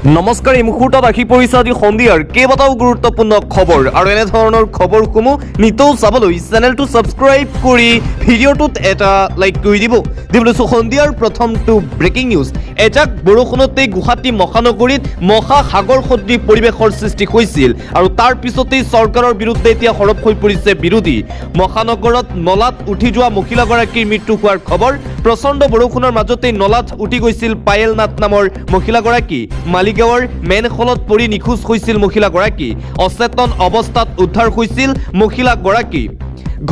নমস্কাৰ, এই মুহূৰ্তত আহি পৰিছে আজি সন্ধিয়াৰ কেইবাটাও গুৰুত্বপূৰ্ণ খবৰ আৰু এনে ধৰণৰ খবৰসমূহ নিতৌ চাবলৈ চেনেলটো ছাবস্ক্ৰাইব কৰি ভিডিঅ'টোত এটা লাইক কৰি দিবলৈ সন্ধিয়াৰ প্ৰথমটো ব্ৰেকিং নিউজ। এজাক বৰষুণতেই গুৱাহাটী মহানগৰীত মহা সাগৰ সদৃশ পৰিৱেশৰ সৃষ্টি হৈছিল আৰু তাৰ পিছতেই চৰকাৰৰ বিৰুদ্ধে এতিয়া সৰব হৈ পৰিছে বিৰোধী। মহানগৰত নলাত উঠি যোৱা মহিলাগৰাকীৰ মৃত্যু হোৱাৰ খবৰ। প্ৰচণ্ড বৰষুণৰ মাজতেই নলাত উঠি গৈছিল পায়েল নাথ নামৰ মহিলাগৰাকী। মালিগাঁৱৰ মেনহলত পৰি নিখোজ হৈছিল মহিলাগৰাকী। অচেতন অৱস্থাত উদ্ধাৰ হৈছিল মহিলাগৰাকী।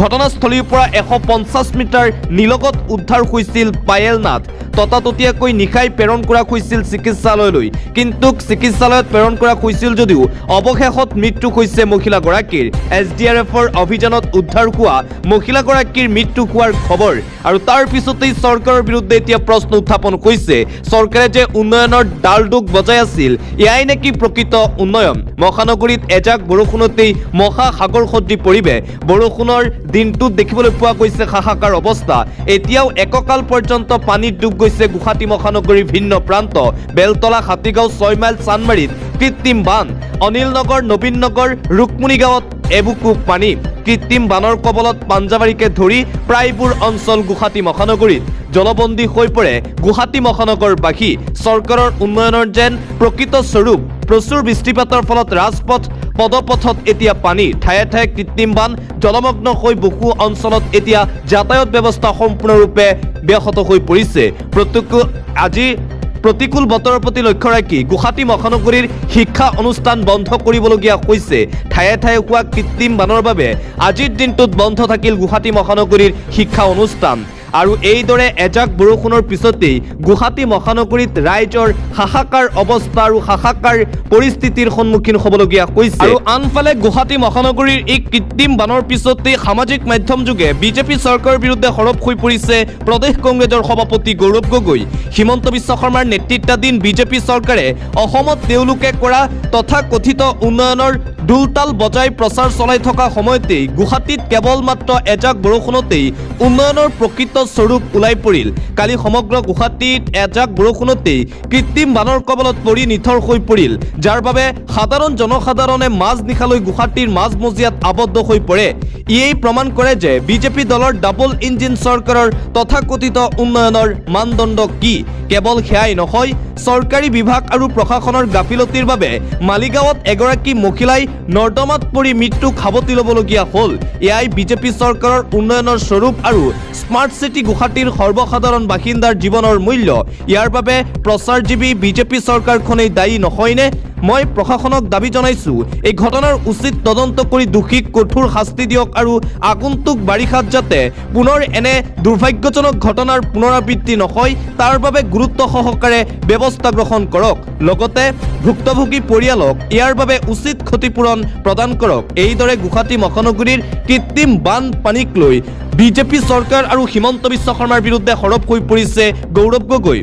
ঘটনাস্থলীৰ পৰা 150 মিটাৰ নিলগত উদ্ধাৰ হৈছিল পায়েল নাথ। ততাততীয়াকৈ নিশাই প্ৰেৰণ কৰা হৈছিল চিকিৎসালয়লৈ, কিন্তু চিকিৎসালয়ত প্ৰেৰণ কৰা হৈছিল যদিও অৱশেষত মৃত্যু হৈছে মহিলাগৰাকীৰ। SDRFৰ অভিযানত উদ্ধাৰ হোৱা মহিলাগৰাকীৰ মৃত্যু হোৱাৰ খবৰ আৰু তাৰ পিছতেই চৰকাৰৰ বিৰুদ্ধে এতিয়া প্ৰশ্ন উত্থাপন হৈছে। চৰকাৰে যে উন্নয়নৰ ডালডোক বজাই আছিল, এয়াই নেকি প্ৰকৃত উন্নয়ন? মহানগৰীত এজাক বৰষুণতেই মহা সাগৰ সদৃশ পৰিৱেশ। বৰষুণৰ দিনটোত দেখিবলৈ পোৱা গৈছে হাহাকাৰ অৱস্থা। এতিয়াও এককাল পৰ্যন্ত পানীত ডুব গৈছে গুৱাহাটী মহানগৰীৰ ভিন্ন প্ৰান্ত। বেলতলা, হাতীগাঁও, 6 মাইল, চানমাৰীত কৃত্ৰিম বান। অনিল নগৰ, নবীন নগৰ, ৰুক্মণী গাঁৱত এবুকু পানী। কৃত্ৰিম বানৰ কবলত পাঞ্জাবাৰীকে ধৰি প্ৰায়বোৰ অঞ্চল গুৱাহাটী মহানগৰীত জলবন্দী হৈ পৰে গুৱাহাটী মহানগৰবাসী। চৰকাৰৰ উন্নয়নৰ যেন প্ৰকৃত স্বৰূপ। প্ৰচুৰ বৃষ্টিপাতৰ ফলত ৰাজপথ পদপথত এতিয়া পানী। ঠায়ে ঠায়ে কৃত্ৰিম বান। জলমগ্ন হৈ বহু অঞ্চলত এতিয়া যাতায়াত ব্যৱস্থা সম্পূৰ্ণৰূপে ব্যাহত হৈ পৰিছে। প্ৰতিকূল বতৰৰ প্ৰতি লক্ষ্য ৰাখি গুৱাহাটী মহানগৰীৰ শিক্ষা অনুষ্ঠান বন্ধ কৰিবলগীয়া হৈছে। ঠায়ে ঠায়ে হোৱা কৃত্ৰিম বানৰ বাবে আজিৰ দিনটোত বন্ধ থাকিল গুৱাহাটী মহানগৰীৰ শিক্ষা অনুষ্ঠান। আৰু এইদৰে এজাক বৰষুণৰ পিছতেই গুৱাহাটী মহানগৰীত ৰাইজৰ হাহাকাৰ অৱস্থা আৰু হাহাকাৰ পৰিস্থিতিৰ সন্মুখীন হ'বলগীয়া হৈছে। আৰু আনফালে গুৱাহাটী মহানগৰীৰ এই কৃত্ৰিম বানৰ পিছতেই সামাজিক মাধ্যম যোগে বিজেপি চৰকাৰৰ বিৰুদ্ধে সৰব হৈ পৰিছে প্ৰদেশ কংগ্ৰেছৰ সভাপতি গৌৰৱ গগৈ। হিমন্ত বিশ্ব শৰ্মাৰ নেতৃত্বাধীন বিজেপি চৰকাৰে অসমত তেওঁলোকে কৰা তথাকথিত উন্নয়নৰ দুলতাল বজাই প্ৰচাৰ চলাই থকা সময়তেই গুৱাহাটীত কেৱল মাত্ৰ এজাক বৰষুণতেই উন্নয়নৰ প্ৰকৃত স্বৰূপ ওলাই পৰিল। কালি সমগ্ৰ গুৱাহাটীত এজাক বৰষুণতেই কৃত্ৰিম বানৰ কবলত পৰি নিথৰ হৈ পৰিল, যাৰ বাবে সাধাৰণ জনসাধাৰণে মাজনিশালৈ গুৱাহাটীৰ মাজমজিয়াত আবদ্ধ হৈ পৰে। ইয়েই প্ৰমাণ কৰে যে বিজেপি দলৰ ডাবল ইঞ্জিন চৰকাৰৰ তথাকথিত উন্নয়নৰ মানদণ্ড কি। কেৱল সেয়াই নহয়, চৰকাৰী বিভাগ আৰু প্ৰশাসনৰ গাফিলতিৰ বাবে মালিগাঁৱত এগৰাকী মহিলাই নৰ্দমাত পৰি মৃত্যুক সাৱটি ল'বলগীয়া হ'ল। এয়াই বিজেপি চৰকাৰৰ উন্নয়নৰ স্বৰূপ আৰু স্মাৰ্ট চিটি গুৱাহাটীৰ সৰ্বসাধাৰণ বাসিন্দাৰ জীৱনৰ মূল্য। ইয়াৰ বাবে প্ৰচাৰজীৱী বিজেপি চৰকাৰখনেই দায়ী নহয়নে? মই প্ৰশাসনক দাবী জনাইছোঁ, এই ঘটনাৰ উচিত তদন্ত কৰি দোষীক কঠোৰ শাস্তি দিয়ক আৰু আগন্তুক বাৰিষাত যাতে পুনৰ এনে দুৰ্ভাগ্যজনক ঘটনাৰ পুনৰাবৃত্তি নহয় তাৰ বাবে গুৰুত্ব সহকাৰে ব্যৱস্থা গ্ৰহণ কৰক। লগতে ভুক্তভোগী পৰিয়ালক ইয়াৰ বাবে উচিত ক্ষতিপূৰণ প্ৰদান কৰক। এইদৰে গুৱাহাটী মহানগৰীৰ কৃত্ৰিম বানপানীক লৈ বিজেপি চৰকাৰ আৰু হিমন্ত বিশ্ব শৰ্মাৰ বিৰুদ্ধে সৰব হৈ পৰিছে গৌৰৱ গগৈ।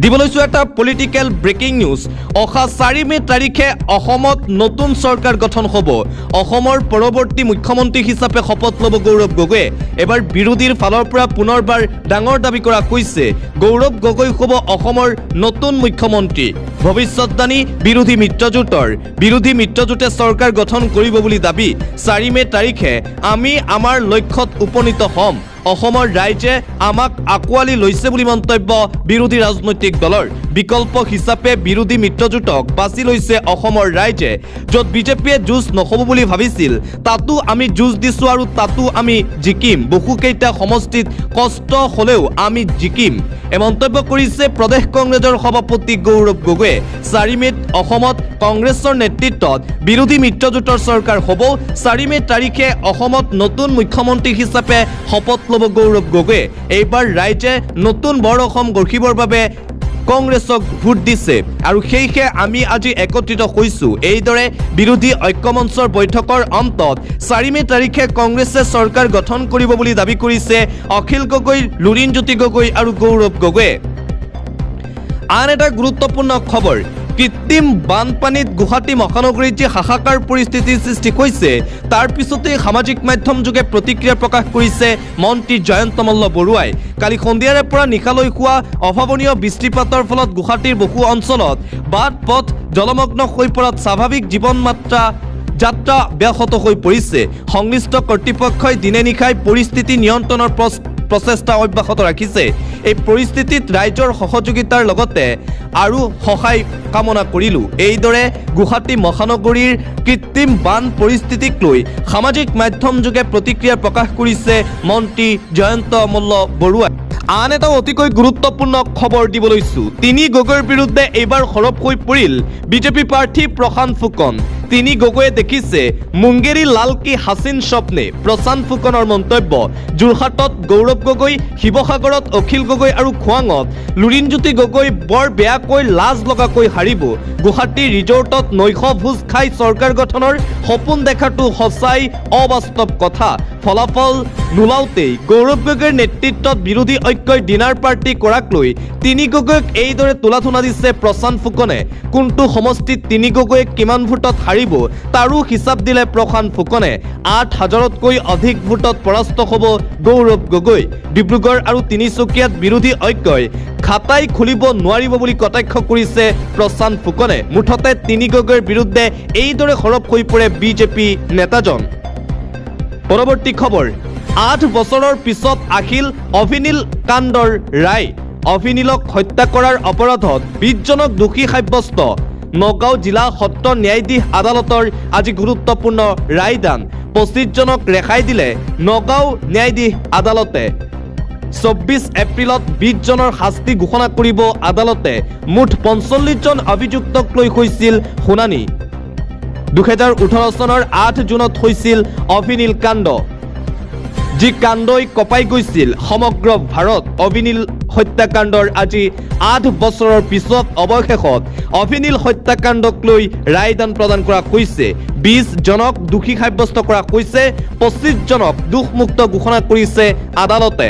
দিবলৈছো এটা পলিটিকেল ব্ৰেকিং নিউজ। অহা 4 মে তাৰিখে অসমত নতুন চৰকাৰ গঠন হ'ব। অসমৰ পৰৱৰ্তী মুখ্যমন্ত্ৰী হিচাপে শপত ল'ব গৌৰৱ গগৈয়ে। এবাৰ বিৰোধীৰ ফালৰ পৰা পুনৰবাৰ ডাঙৰ দাবী কৰা হৈছে, গৌৰৱ গগৈ হ'ব অসমৰ নতুন মুখ্যমন্ত্ৰী। ভৱিষ্যতবাণী বিৰোধী মিত্ৰজোঁটৰ। বিৰোধী মিত্ৰজোঁটে চৰকাৰ গঠন কৰিব বুলি দাবী। 4 মে তাৰিখে আমি আমাৰ লক্ষ্যত উপনীত হ'ম। অসমৰ ৰাইজে আমাক আঁকোৱালি লৈছে বুলি মন্তব্য বিৰোধী ৰাজনৈতিক দলৰ। বিকল্প হিচাপে বিৰোধী মিত্ৰজোঁটক বাছি লৈছে অসমৰ ৰাইজে। য'ত বিজেপিয়ে যুঁজ নহ'ব বুলি ভাবিছিল, তাতো আমি যুঁজ দিছোঁ আৰু তাতো আমি জিকিম। বহুকেইটা সমষ্টিত কষ্ট হ'লেও আমি জিকিম, এই মন্তব্য কৰিছে প্ৰদেশ কংগ্ৰেছৰ সভাপতি গৌৰৱ গগৈয়ে। 4 মেত অসমত কংগ্ৰেছৰ নেতৃত্বত বিৰোধী মিত্ৰজোঁটৰ চৰকাৰ হ'ব। 4 মে তাৰিখে অসমত নতুন মুখ্যমন্ত্ৰী হিচাপে শপত ল'ব গৌৰৱ গগৈয়ে। এইবাৰ ৰাইজে নতুন বৰ অসম গঢ়িবৰ বাবে কংগ্ৰেছক ভোট দিছে আৰু সেয়েহে আমি আজি একত্ৰিত হৈছোঁ। এইদৰে বিৰোধী ঐক্যমঞ্চৰ বৈঠকৰ অন্তত 4 মে তাৰিখে কংগ্ৰেছে চৰকাৰ গঠন কৰিব বুলি দাবী কৰিছে অখিল গগৈ, লুৰিণজ্যোতি গগৈ আৰু গৌৰৱ গগৈয়ে। আন এটা গুৰুত্বপূৰ্ণ খবৰ, কৃত্ৰিম বানপানীত গুৱাহাটী মহানগৰীত যি হাহাকাৰ পৰিস্থিতিৰ সৃষ্টি হৈছে তাৰ পিছতে সামাজিক মাধ্যম যোগে প্ৰতিক্ৰিয়া প্ৰকাশ কৰিছে মন্ত্ৰী জয়ন্ত মল্ল বৰুৱাই। কালি সন্ধিয়াৰে পৰা নিশালৈ হোৱা অভাৱনীয় বৃষ্টিপাতৰ ফলত গুৱাহাটীৰ বহু অঞ্চলত বাট পথ জলমগ্ন হৈ পৰাত স্বাভাৱিক জীৱন যাত্ৰা ব্যাহত হৈ পৰিছে। সংশ্লিষ্ট কৰ্তৃপক্ষই দিনে নিশাই পৰিস্থিতি নিয়ন্ত্ৰণৰ প্ৰচেষ্টা অব্যাহত ৰাখিছে। এই পৰিস্থিতিত ৰাইজৰ সহযোগিতাৰ লগতে আৰু সহায় কামনা কৰিলোঁ। এইদৰে গুৱাহাটী মহানগৰীৰ কৃত্ৰিম বান পৰিস্থিতিক লৈ সামাজিক মাধ্যম যোগে প্ৰতিক্ৰিয়া প্ৰকাশ কৰিছে মন্ত্ৰী জয়ন্ত মল্ল বৰুৱাই। আন এটা অতিকৈ গুৰুত্বপূৰ্ণ খবৰ দিব লৈছোঁ। তিনি গগৈৰ বিৰুদ্ধে এইবাৰ সৰব হৈ পৰিল বিজেপি প্ৰাৰ্থী প্ৰশান্ত ফুকন। তিনি গগৈয়ে দেখিছে মুংগেৰী লাল কি হাসিন স্বপ্নে। প্ৰশান্ত ফুকনৰ মন্তব্য, যোৰহাটত গৌৰৱ গগৈ, শিৱসাগৰত অখিল গগৈ আৰু খোৱাঙত লুৰিণজ্যোতি গগৈ বৰ বেয়াকৈ লাজ লগাকৈ হাৰিব। গুৱাহাটী ৰিজৰ্টত নৈশ ভোজ খাই চৰকাৰ গঠনৰ সপোন দেখাটো সঁচাই অবাস্তৱ কথা। ফলাফল নোলাওঁতেই গৌৰৱ গগৈৰ নেতৃত্বত বিৰোধী ঐক্যই ডিনাৰ পাৰ্টি কৰাক লৈ তিনি গগৈক এইদৰে তোলাথুনা দিছে প্ৰশান্ত ফুকনে। কোনটো সমষ্টিত তিনি গগৈক কিমান ভোটত হাৰিব তাৰো হিচাপ দিলে প্ৰশান্ত ফুকনে। ৮,০০০তকৈ অধিক ভোটত পৰাস্ত হ'ব গৌৰৱ গগৈ। ডিব্ৰুগড় আৰু তিনিচুকীয়াত বিৰোধী ঐক্যই খাতাই খুলিব নোৱাৰিব বুলি কটাক্ষ কৰিছে প্ৰশান্ত ফুকনে। মুঠতে তিনি গগৈৰ বিৰুদ্ধে এইদৰে সৰব হৈ পৰে বিজেপি নেতাজন। পৰৱৰ্তী খবৰ, ৮ বছৰৰ পিছত আহিল অভিনীল কাণ্ডৰ ৰায়। অভিনীলক হত্যা কৰাৰ অপৰাধত ২০জনক দোষী সাব্যস্ত। নগাঁও জিলা সত্ৰ ন্যায়াধীশ আদালতৰ আজি গুৰুত্বপূৰ্ণ ৰায়দান। ২৫জনক ৰেহাই দিলে নগাঁও ন্যায়াধীশ আদালতে। ২৪ এপ্ৰিলত ২০জনৰ শাস্তি ঘোষণা কৰিব আদালতে। মুঠ ৪৫জন অভিযুক্তক লৈ হৈছিল শুনানি। ২০১৮ চনৰ ৮ জুনত হৈছিল অভিনীল কাণ্ড, যি কাণ্ডই কঁপাই গৈছিল সমগ্ৰ ভাৰত। অভিনীল হত্যাকাণ্ডৰ আজি ৮ বছৰৰ পিছত অৱশেষত অভিনীল হত্যাকাণ্ডক লৈ ৰায়দান প্ৰদান কৰা হৈছে। ২০ জনক দোষী সাব্যস্ত কৰা হৈছে, ২৫ জনক দোষমুক্ত ঘোষণা কৰিছে আদালতে।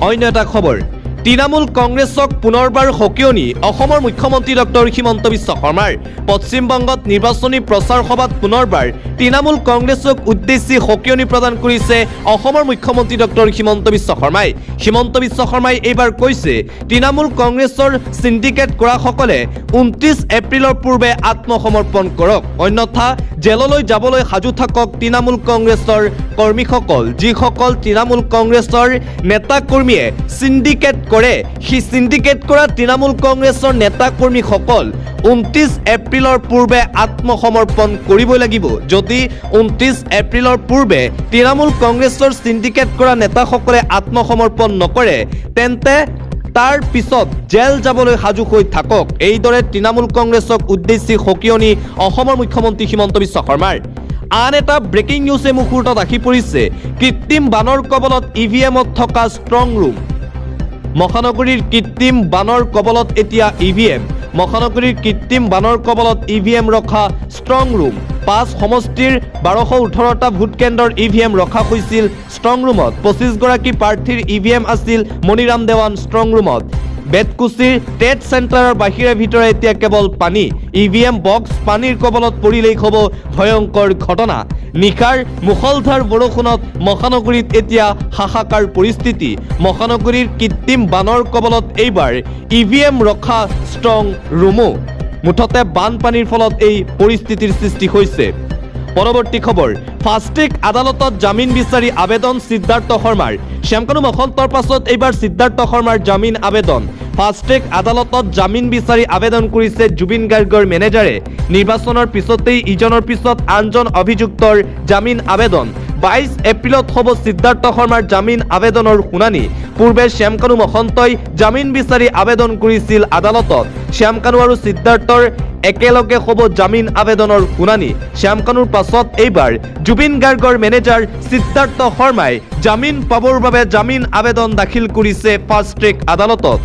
অন্য এটা খবৰ, তৃণমূল কংগ্ৰেছক পুনৰবাৰ সকিয়নি অসমৰ মুখ্যমন্ত্ৰী ডক্টৰ হিমন্ত বিশ্ব শৰ্মাৰ। পশ্চিমবংগত নিৰ্বাচনী প্ৰচাৰ সভাত পুনৰবাৰ তৃণমূল কংগ্ৰেছক উদ্দেশ্যি সকিয়নি প্ৰদান কৰিছে অসমৰ মুখ্যমন্ত্ৰী ডক্টৰ হিমন্ত বিশ্ব শৰ্মাই। হিমন্ত বিশ্ব শৰ্মাই এইবাৰ কৈছে তৃণমূল কংগ্ৰেছৰ চিণ্ডিকেট কৰাসকলে ২৯ এপ্ৰিলৰ পূৰ্বে আত্মসমৰ্পণ কৰক, অন্যথা জেললৈ যাবলৈ সাজু থাকক তৃণমূল কংগ্ৰেছৰ কৰ্মীসকল। যিসকল তৃণমূল কংগ্ৰেছৰ নেতা কৰ্মীয়ে চিণ্ডিকেট কৰে, সেই চিণ্ডিকেট কৰা তৃণমূল কংগ্ৰেছৰ নেতা কৰ্মীসকল ২৯ এপ্ৰিলৰ পূৰ্বে আত্মসমৰ্পণ কৰিবই লাগিব। যদি ২৯ এপ্ৰিলৰ পূৰ্বে তৃণমূল কংগ্ৰেছৰ চিণ্ডিকেট কৰা নেতাসকলে আত্মসমৰ্পণ নকৰে তেন্তে তাৰ পিছত জেল যাবলৈ সাজু হৈ থাকক। এইদৰে তৃণমূল কংগ্ৰেছক উদ্দেশ্যি সকিয়নি অসমৰ মুখ্যমন্ত্ৰী হিমন্ত বিশ্ব শৰ্মাৰ। আন এটা ব্ৰেকিং নিউজে মুহূৰ্তত আহি পৰিছে কৃত্ৰিম বানৰ কবলত ইভিএমত থকা ষ্ট্ৰং ৰুম। মহানগৰীৰ কৃত্ৰিম বানৰ কবলত এতিয়া ইভিএম। মহানগৰীৰ কৃত্ৰিম বানৰ কবলত ইভিএম ৰখা ষ্ট্ৰং ৰুম। ৫ সমষ্টিৰ ১২১৮টা ভোটকেন্দ্ৰৰ ইভিএম ৰখা হৈছিল ষ্ট্ৰং ৰুমত। ২৫গৰাকী প্ৰাৰ্থীৰ ইভিএম আছিল মণিৰাম দেৱান ষ্ট্ৰং ৰুমত। বেতকুছিৰ টেট চেণ্টাৰৰ বাহিৰে ভিতৰে এতিয়া কেৱল পানী। ইভিএম বক্স পানীৰ কবলত পৰিলেই হ'ব ভয়ংকৰ ঘটনা। নিশাৰ মুষলধাৰ বৰষুণত মহানগৰীত এতিয়া হাহাকাৰ পৰিস্থিতি। মহানগৰীৰ কৃত্ৰিম বানৰ কবলত এইবাৰ ইভিএম ৰখা ষ্ট্ৰং ৰুমো। মুঠতে বানপানীৰ ফলত এই পৰিস্থিতিৰ সৃষ্টি হৈছে। পৰৱৰ্তী খবৰ, ফাষ্টেগ আদালতত জামিন বিচাৰি আবেদন সিদ্ধাৰ্থ শৰ্মাৰ। শ্যামকানু মহন্তৰ পাছত এইবাৰ সিদ্ধাৰ্থ শৰ্মাৰ জামিন আবেদন। ফাষ্টেগ আদালতত জামিন বিচাৰি আবেদন কৰিছে জুবিন গাৰ্গৰ মেনেজাৰে। নিৰ্বাচনৰ পিছতেই ইজনৰ পিছত আনজন অভিযুক্তৰ জামিন আবেদন। ২২ এপ্ৰিলত হ'ব সিদ্ধাৰ্থ শৰ্মাৰ জামিন আবেদনৰ শুনানি। পূৰ্বে শ্যামকানু মহন্তই জামিন বিচাৰি আবেদন কৰিছিল আদালতত। শ্যামকানু আৰু সিদ্ধাৰ্থৰ একেলগে হ'ব জামিন আবেদনৰ শুনানি। শ্যামকানুৰ পাছত এইবাৰ জুবিন গাৰ্গৰ মেনেজাৰ সিদ্ধাৰ্থ শৰ্মাই জামিন পাবৰ বাবে জামিন আবেদন দাখিল কৰিছে ফাষ্টেগ আদালতত।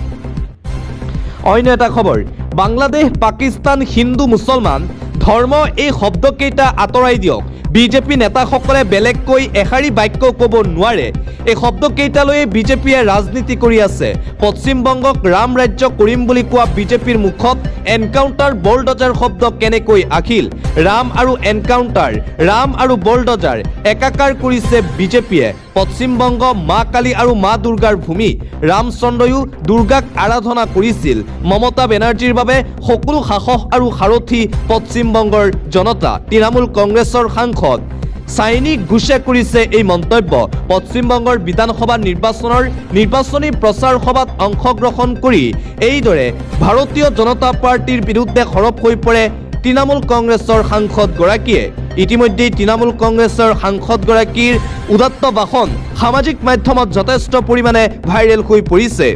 অন্য এটা খবৰ, বাংলাদেশ, পাকিস্তান, হিন্দু, মুছলমান ধৰ্ম এই শব্দকেইটা আঁতৰাই দিয়ক। বিজেপি নেতাসকলে বেলেগকৈ এশাৰী বাক্য ক'ব নোৱাৰে। এই শব্দকেইটালৈয়ে বিজেপিয়ে ৰাজনীতি কৰি আছে। পশ্চিমবংগক ৰাম ৰাজ্য কৰিম বুলি কোৱা বিজেপিৰ মুখত এনকাউণ্টাৰ বলডজাৰ শব্দ কেনেকৈ আহিল? ৰাম আৰু এনকাউণ্টাৰ, ৰাম আৰু বলডজাৰ একাকাৰ কৰিছে বিজেপিয়ে। পশ্চিমবংগ মা কালী আৰু মা দুৰ্গাৰ ভূমি। ৰামচন্দ্ৰয়ো দুৰ্গাক আৰাধনা কৰিছিল। মমতা বেনাৰ্জীৰ বাবে সকলো সাহস আৰু সাৰথি পশ্চিমবংগৰ জনতা। তৃণমূল কংগ্ৰেছৰ সাংসদ চাইনি ঘোষে কৰিছে এই মন্তব্য। পশ্চিমবংগৰ বিধানসভা নিৰ্বাচনৰ নিৰ্বাচনী প্ৰচাৰ সভাত অংশগ্ৰহণ কৰি এইদৰে ভাৰতীয় জনতা পাৰ্টিৰ বিৰুদ্ধে সৰব হৈ পৰে তৃণমূল কংগ্ৰেছৰ সাংসদগৰাকীয়ে। ইতিমধ্যে তৃণমূল কংগ্ৰেছৰ সাংসদগৰাকীৰ উদাত্ত ভাষণ সামাজিক মাধ্যমত যথেষ্ট পৰিমাণে ভাইৰেল হৈ পৰিছে।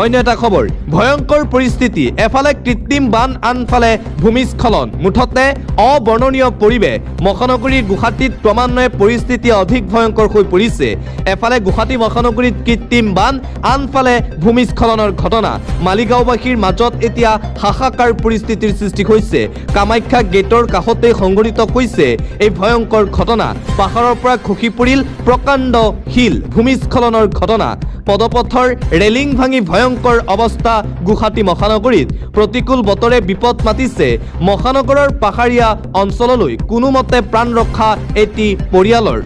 অন্য এটা খবৰ, ভয়ংকৰ পৰিস্থিতি, এফালে কৃত্ৰিম বান, আনফালে ভূমিস্খলন, মুঠতে অবৰ্ণনীয় পৰিৱেশ। মহানগৰীৰ গুৱাহাটীত ক্ৰমান্বয়ে পৰিস্থিতি অধিক ভয়ংকৰ হৈ পৰিছে। এফালে গুৱাহাটী মহানগৰীত কৃত্ৰিম বান, আনফালে ভূমিস্খলনৰ ঘটনা। মালিগাঁওবাসীৰ মাজত এতিয়া হাহাকাৰ পৰিস্থিতিৰ সৃষ্টি হৈছে। কামাখ্যা গেটৰ কাষতেই সংঘটিত হৈছে এই ভয়ংকৰ ঘটনা। পাহাৰৰ পৰা খহি পৰিল প্ৰকাণ্ড শিল, ভূমিস্খলনৰ ঘটনা। পদপথৰ ৰেলিং ভাঙি ভয়ংকৰ অৱস্থা গুৱাহাটী মহানগৰীত। প্ৰতিকূল বতৰে বিপদ মাতিছে মহানগৰৰ পাহাৰীয়া অঞ্চললৈ। কোনোমতে প্ৰাণ ৰক্ষা এটি পৰিয়ালৰ।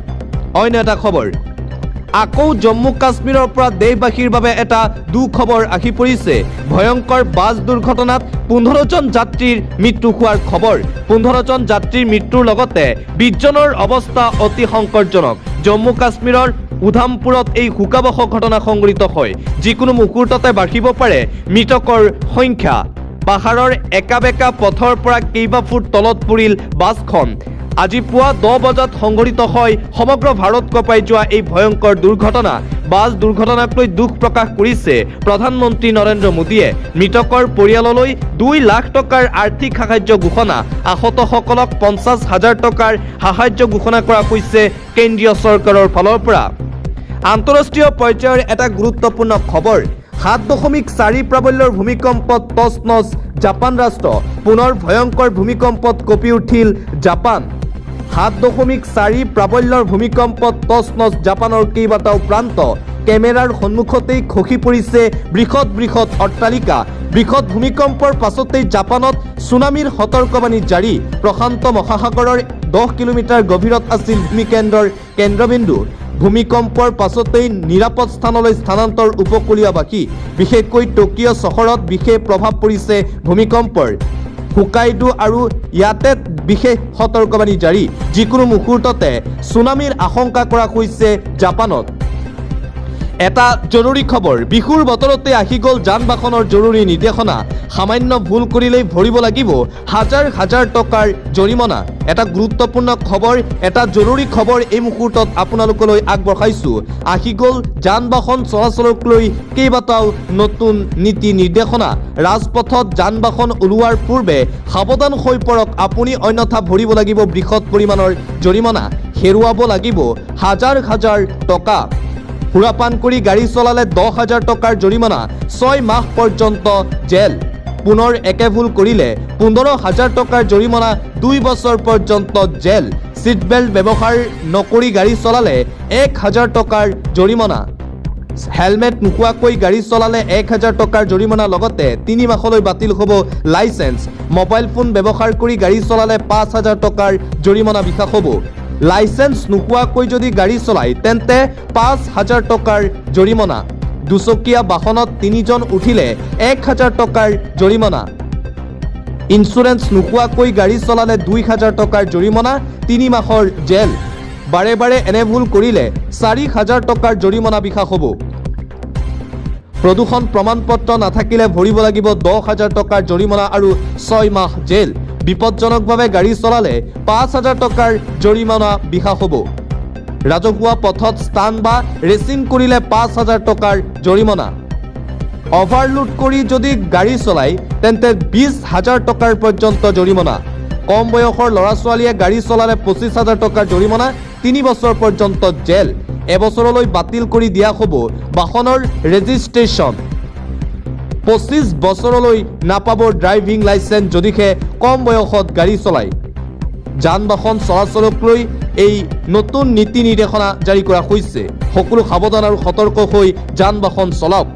অন্য এটা খবৰ, আকৌ জম্মু কাশ্মীৰৰ পৰা দেশবাসীৰ বাবে এটা দুখবৰ আহি পৰিছে। ভয়ংকৰ বাছ দুৰ্ঘটনাত 15 জন যাত্ৰীৰ মৃত্যু হোৱাৰ খবৰ। 15 জন যাত্ৰীৰ মৃত্যুৰ লগতে 20 জনৰ অৱস্থা অতি সংকটজনক। জম্মু কাশ্মীৰৰ উধামপুৰত এই শোকাবহ ঘটনা সংঘটিত হয়। যিকোনো মুহূৰ্ততে বাঢ়িব পাৰে মৃতকৰ সংখ্যা। পাহাৰৰ একা বেকা পথৰ পৰা কেইবা ফুট তলত পৰিল বাছখন। আজি পুৱা 10 বজাত সংঘটিত হয় সমগ্ৰ ভাৰত কঁপাই যোৱা এই ভয়ংকৰ দুৰ্ঘটনা। বাছ দুৰ্ঘটনাক লৈ দুখ প্ৰকাশ কৰিছে প্ৰধানমন্ত্ৰী নৰেন্দ্ৰ মোদীয়ে। মৃতকৰ পৰিয়াললৈ 2 লাখ টকাৰ আৰ্থিক সাহায্য ঘোষণা। আহতসকলক 50,000 টকাৰ সাহায্য ঘোষণা কৰা হৈছে কেন্দ্ৰীয় চৰকাৰৰ ফালৰ পৰা। আন্তঃৰাষ্ট্ৰীয় পৰ্যায়ৰ এটা গুৰুত্বপূৰ্ণ খবৰ, 7.4 প্ৰাবল্যৰ ভূমিকম্পত তছনছ জাপান ৰাষ্ট্ৰ। পুনৰ ভয়ংকৰ ভূমিকম্পত কঁপি উঠিল জাপান। 7.4 প্ৰাবল্যৰ ভূমিকম্পত তছনছ জাপানৰ কেইবাটাও প্ৰান্ত। কেমেৰাৰ সন্মুখতেই খহি পৰিছে বৃহৎ বৃহৎ অট্টালিকা। বৃহৎ ভূমিকম্পৰ পাছতেই জাপানত ছুনামিৰ সতৰ্কবাণী জাৰি। প্ৰশান্ত মহাসাগৰৰ 10 কিলোমিটাৰ গভীৰত আছিল ভূমিকেন্দ্ৰৰ কেন্দ্ৰবিন্দু। ভূমিকম্পৰ পাছতেই নিৰাপদ স্থানলৈ স্থানান্তৰ উপকূলীয়বাসী। বিশেষকৈ টকিঅ' চহৰত বিশেষ প্ৰভাৱ পৰিছে ভূমিকম্পৰ। হোকাইডো আৰু ইয়াতে বিশেষ সতৰ্কবাণী জাৰি। যিকোনো মুহূৰ্ততে ছুনামিৰ আশংকা কৰা হৈছে জাপানত। এটা জৰুৰী খবৰ, বিহুৰ বতৰতে আহি গ'ল যান বাহনৰ জৰুৰী নিৰ্দেশনা। সামান্য ভুল কৰিলেই ভৰিব লাগিব হাজাৰ হাজাৰ টকাৰ জৰিমনা। এটা গুৰুত্বপূৰ্ণ খবৰ, এটা জৰুৰী খবৰ এই মুহূৰ্তত আপোনালোকলৈ আগবঢ়াইছোঁ। আহি গ'ল যান বাহন চলাচলক লৈ কেইবাটাও নতুন নীতি নিৰ্দেশনা। ৰাজপথত যান বাহন ওলোৱাৰ পূৰ্বে সাৱধান হৈ পৰক আপুনি, অন্যথা ভৰিব লাগিব বৃহৎ পৰিমাণৰ জৰিমনা। হেৰুৱাব লাগিব হাজাৰ হাজাৰ টকা। সুৰাপান কৰি গাড়ী চলালে 10,000 টকাৰ জৰিমনা, 6 মাহ পৰ্যন্ত জেল। পুনৰ একে ভুল কৰিলে 15,000 টকাৰ জৰিমনা, 2 বছৰ পৰ্যন্ত জেল। ছিট বেল্ট ব্যৱহাৰ নকৰি গাড়ী চলালে 1,000 টকাৰ জৰিমনা। হেলমেট নোহোৱাকৈ গাড়ী চলালে 1,000 টকাৰ জৰিমনা, লগতে 3 মাহলৈ বাতিল হ'ব লাইচেন্স। মোবাইল ফোন ব্যৱহাৰ কৰি গাড়ী চলালে 5,000 টকাৰ জৰিমনা বিশা হ'ব। লাইচেন্স নোহোৱাকৈ যদি গাড়ী চলায় তেন্তে 5,000 টকাৰ জৰিমনা। দুচকীয়া বাহনত 3 জন উঠিলে 1,000 টকাৰ জৰিমনা। ইঞ্চুৰেঞ্চ নোহোৱাকৈ গাড়ী চলালে 2,000 টকাৰ জৰিমনা, 3 মাহৰ জেল। বাৰে বাৰে এনে ভুল কৰিলে 4,000 টকাৰ জৰিমনা বিশা হ'ব। প্ৰদূষণ প্ৰমাণপত্ৰ নাথাকিলে ভৰিব লাগিব 10,000 টকাৰ জৰিমনা আৰু 6 মাহ জেল। বিপদজনকভাৱে গাড়ী চলালে 5,000 টকাৰ জৰিমনা বিশা হ'ব। ৰাজহুৱা পথত স্থান বা ৰেচিং কৰিলে 5,000 টকাৰ জৰিমনা। অভাৰলোড কৰি যদি গাড়ী চলায় তেন্তে 20,000 টকাৰ পৰ্যন্ত জৰিমনা। কম বয়সৰ ল'ৰা ছোৱালীয়ে গাড়ী চলালে 25,000 টকাৰ জৰিমনা, 3 বছৰ পৰ্যন্ত জেল। এবছৰলৈ বাতিল কৰি দিয়া হ'ব বাহনৰ ৰেজিষ্ট্ৰেশ্যন। 25 বছৰলৈ নাপাব ড্ৰাইভিং লাইচেন্স যদিহে কম বয়সত গাড়ী চলায়। যান বাহন চলাচলক লৈ এই নতুন নীতি নিৰ্দেশনা জাৰি কৰা হৈছে। সকলো সাৱধান আৰু সতৰ্ক হৈ যান বাহন চলাওক।